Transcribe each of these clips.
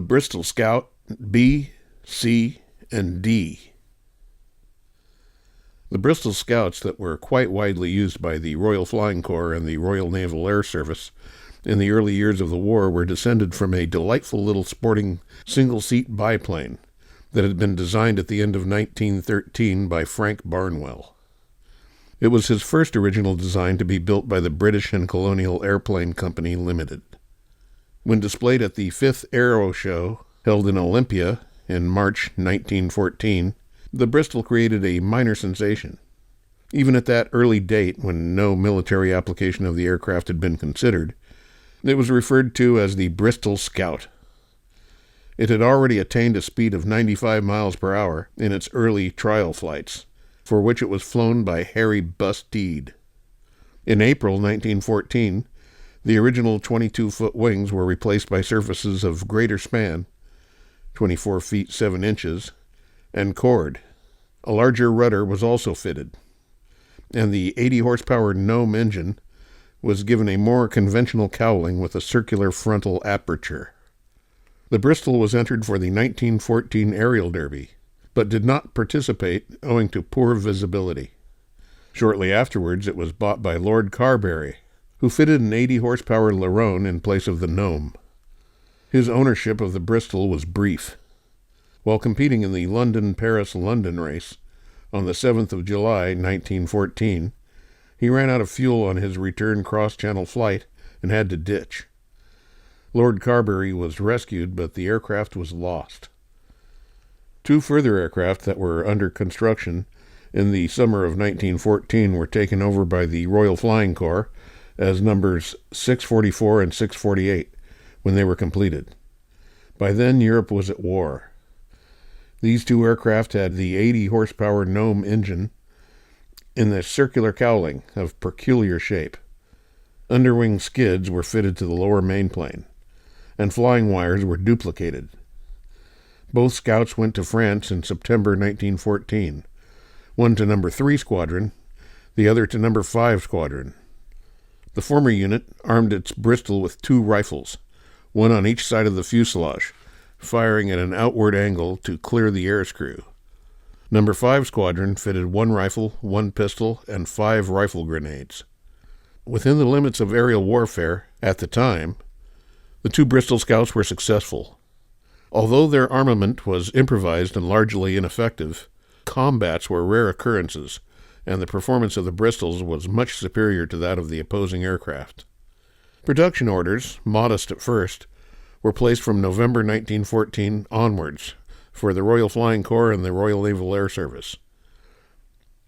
Bristol Scout B, C, and D. The Bristol Scouts that were quite widely used by the Royal Flying Corps and the Royal Naval Air Service in the early years of the war were descended from a delightful little sporting single-seat biplane that had been designed at the end of 1913 by Frank Barnwell. It was his first original design to be built by the British and Colonial Airplane Company Limited. When displayed at the 5th Aero Show, held in Olympia in March 1914, the Bristol created a minor sensation. Even at that early date, when no military application of the aircraft had been considered, it was referred to as the Bristol Scout. It had already attained a speed of 95 miles per hour in its early trial flights, for which it was flown by Harry Bustede. In April 1914, the original 22-foot wings were replaced by surfaces of greater span, 24 feet 7 inches, and chord. A larger rudder was also fitted, and the 80-horsepower Gnome engine was given a more conventional cowling with a circular frontal aperture. The Bristol was entered for the 1914 Aerial Derby, but did not participate owing to poor visibility. Shortly afterwards, it was bought by Lord Carberry, who fitted an 80-horsepower Larone in place of the Gnome. His ownership of the Bristol was brief. While competing in the London-Paris-London race on the 7th of July, 1914, he ran out of fuel on his return cross-channel flight and had to ditch. Lord Carberry was rescued, but the aircraft was lost. 2 further aircraft that were under construction in the summer of 1914 were taken over by the Royal Flying Corps as numbers 644 and 648 when they were completed. By then, Europe was at war. These 2 aircraft had the 80-horsepower Gnome engine in the circular cowling of peculiar shape. Underwing skids were fitted to the lower mainplane, and flying wires were duplicated. Both Scouts went to France in September 1914, one to No. 3 Squadron, the other to No. 5 Squadron. The former unit armed its Bristol with 2 rifles, one on each side of the fuselage, firing at an outward angle to clear the air screw. No. 5 Squadron fitted 1 rifle, 1 pistol, and 5 rifle grenades. Within the limits of aerial warfare, at the time, the 2 Bristol Scouts were successful. Although their armament was improvised and largely ineffective, combats were rare occurrences, and the performance of the Bristols was much superior to that of the opposing aircraft. Production orders, modest at first, were placed from November 1914 onwards for the Royal Flying Corps and the Royal Naval Air Service.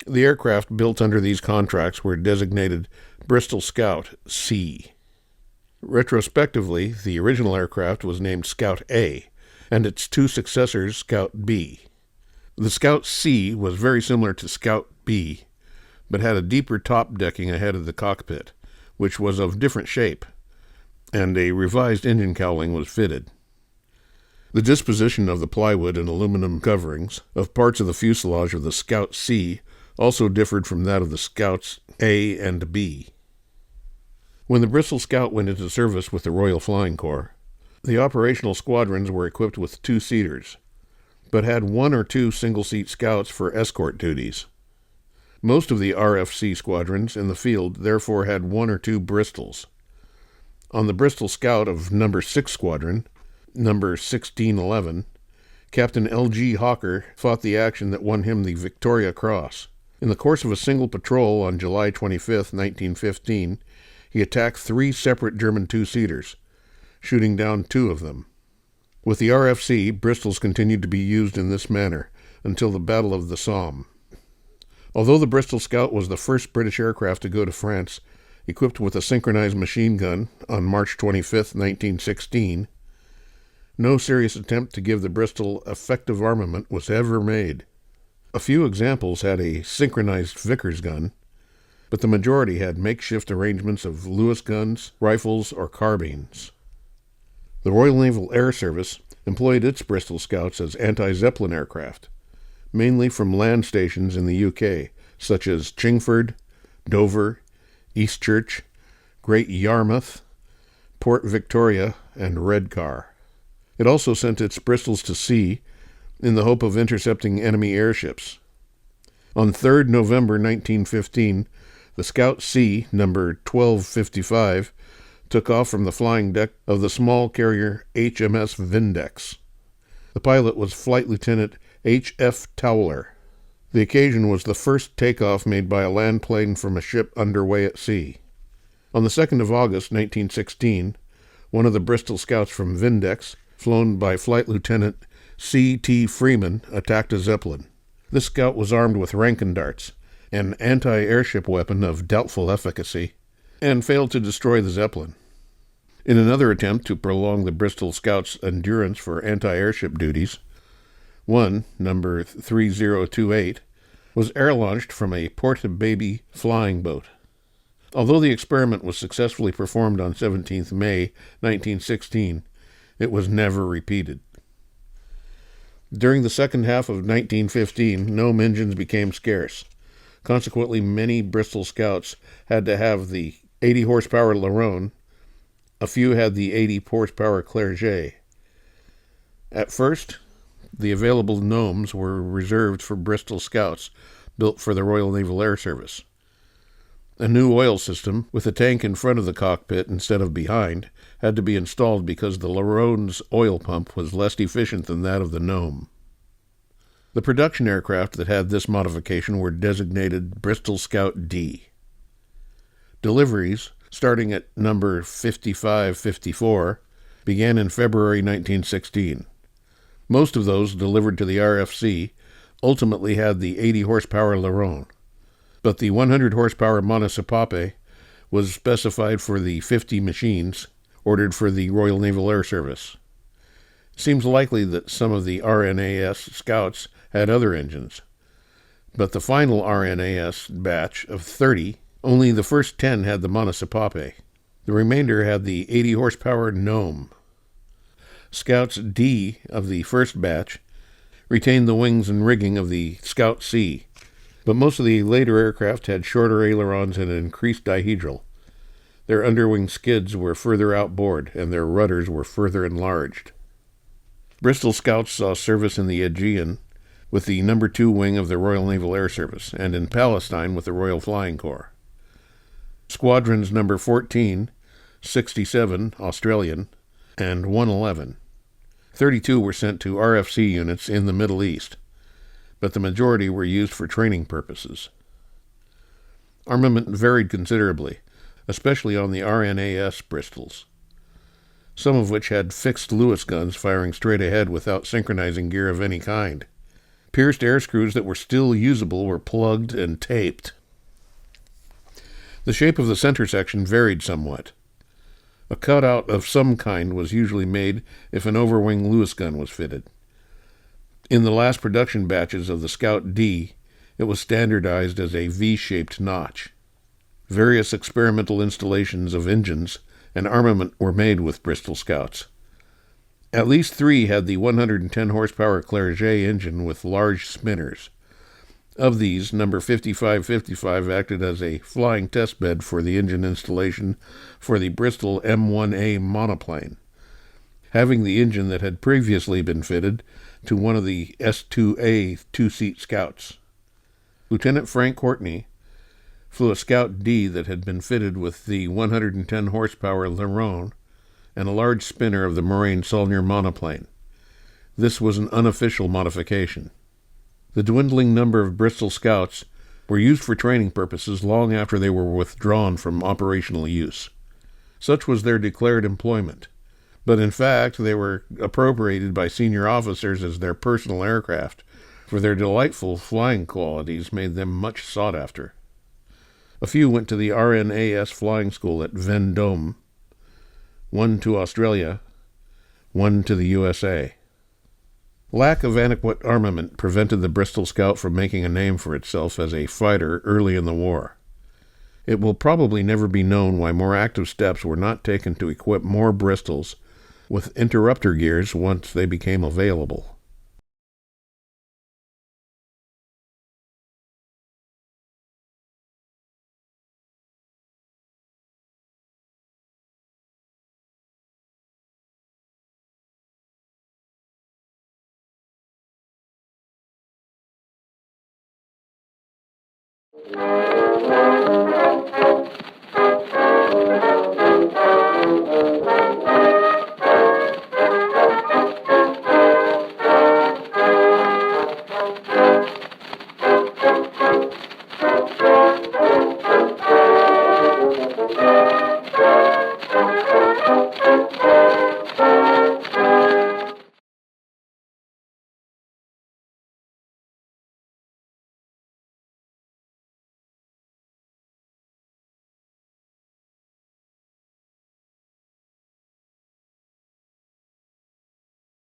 The aircraft built under these contracts were designated Bristol Scout C. Retrospectively, the original aircraft was named Scout A, and its 2 successors Scout B. The Scout C was very similar to Scout B, but had a deeper top decking ahead of the cockpit, which was of different shape, and a revised engine cowling was fitted. The disposition of the plywood and aluminum coverings of parts of the fuselage of the Scout C also differed from that of the Scouts A and B. When the Bristol Scout went into service with the Royal Flying Corps, the operational squadrons were equipped with 2-seaters, but had 1 or 2 single-seat Scouts for escort duties. Most of the RFC squadrons in the field therefore had 1 or 2 Bristols. On the Bristol Scout of No. 6 Squadron, No. 1611, Captain L.G. Hawker fought the action that won him the Victoria Cross. In the course of a single patrol on July 25, 1915, he attacked 3 separate German 2-seaters, shooting down 2 of them. With the RFC, Bristols continued to be used in this manner until the Battle of the Somme. Although the Bristol Scout was the first British aircraft to go to France, equipped with a synchronized machine gun on March 25, 1916, no serious attempt to give the Bristol effective armament was ever made. A few examples had a synchronized Vickers gun, but the majority had makeshift arrangements of Lewis guns, rifles, or carbines. The Royal Naval Air Service employed its Bristol Scouts as anti-Zeppelin aircraft, mainly from land stations in the UK, such as Chingford, Dover, Eastchurch, Great Yarmouth, Port Victoria, and Redcar. It also sent its Bristols to sea in the hope of intercepting enemy airships. On 3rd November 1915, the Scout C, number 1255, took off from the flying deck of the small carrier HMS Vindex. The pilot was Flight Lieutenant H.F. Towler. The occasion was the first takeoff made by a land plane from a ship underway at sea. On the 2nd of August 1916, one of the Bristol Scouts from Vindex, flown by Flight Lieutenant C.T. Freeman, attacked a Zeppelin. This scout was armed with Rankin darts, an anti-airship weapon of doubtful efficacy, and failed to destroy the Zeppelin. In another attempt to prolong the Bristol Scouts' endurance for anti-airship duties, one, number 3028, was air-launched from a Portababy flying boat. Although the experiment was successfully performed on 17th May 1916, it was never repeated. During the second half of 1915, gnome engines became scarce. Consequently, many Bristol Scouts had to have the 80-horsepower Larone. A few had the 80-horsepower Clerget. At first, the available gnomes were reserved for Bristol Scouts, built for the Royal Naval Air Service. A new oil system, with a tank in front of the cockpit instead of behind, had to be installed because the Larone's oil pump was less efficient than that of the gnome. The production aircraft that had this modification were designated Bristol Scout D. Deliveries, starting at number 5554, began in February 1916. Most of those delivered to the RFC ultimately had the 80-horsepower Larone, but the 100-horsepower Montesipape was specified for the 50 machines ordered for the Royal Naval Air Service. It seems likely that some of the RNAS Scouts had other engines, but the final RNAS batch of 30, only the first 10 had the Montesipape. The remainder had the 80-horsepower Gnome. Scouts D of the first batch retained the wings and rigging of the Scout C, but most of the later aircraft had shorter ailerons and an increased dihedral. Their underwing skids were further outboard, and their rudders were further enlarged. Bristol Scouts saw service in the Aegean with the No. 2 Wing of the Royal Naval Air Service, and in Palestine with the Royal Flying Corps. Squadrons No. 14, 67, Australian, and 111. 32 were sent to RFC units in the Middle East, but the majority were used for training purposes. Armament varied considerably, especially on the RNAS Bristols, some of which had fixed Lewis guns firing straight ahead without synchronizing gear of any kind. Pierced air screws that were still usable were plugged and taped. The shape of the center section varied somewhat. A cutout of some kind was usually made if an overwing Lewis gun was fitted. In the last production batches of the Scout D, it was standardized as a V-shaped notch. Various experimental installations of engines and armament were made with Bristol Scouts. At least 3 had the 110-horsepower Clerget engine with large spinners. Of these, number 5555 acted as a flying test bed for the engine installation for the Bristol M1A monoplane, having the engine that had previously been fitted to one of the S2A two-seat Scouts. Lieutenant Frank Courtney flew a Scout D that had been fitted with the 110-horsepower Larone and a large spinner of the Morane-Saulnier monoplane. This was an unofficial modification. The dwindling number of Bristol Scouts were used for training purposes long after they were withdrawn from operational use. Such was their declared employment, but in fact they were appropriated by senior officers as their personal aircraft, for their delightful flying qualities made them much sought after. A few went to the RNAS flying school at Vendôme, 1 to Australia, 1 to the USA. Lack of adequate armament prevented the Bristol Scout from making a name for itself as a fighter early in the war. It will probably never be known why more active steps were not taken to equip more Bristols with interrupter gears once they became available.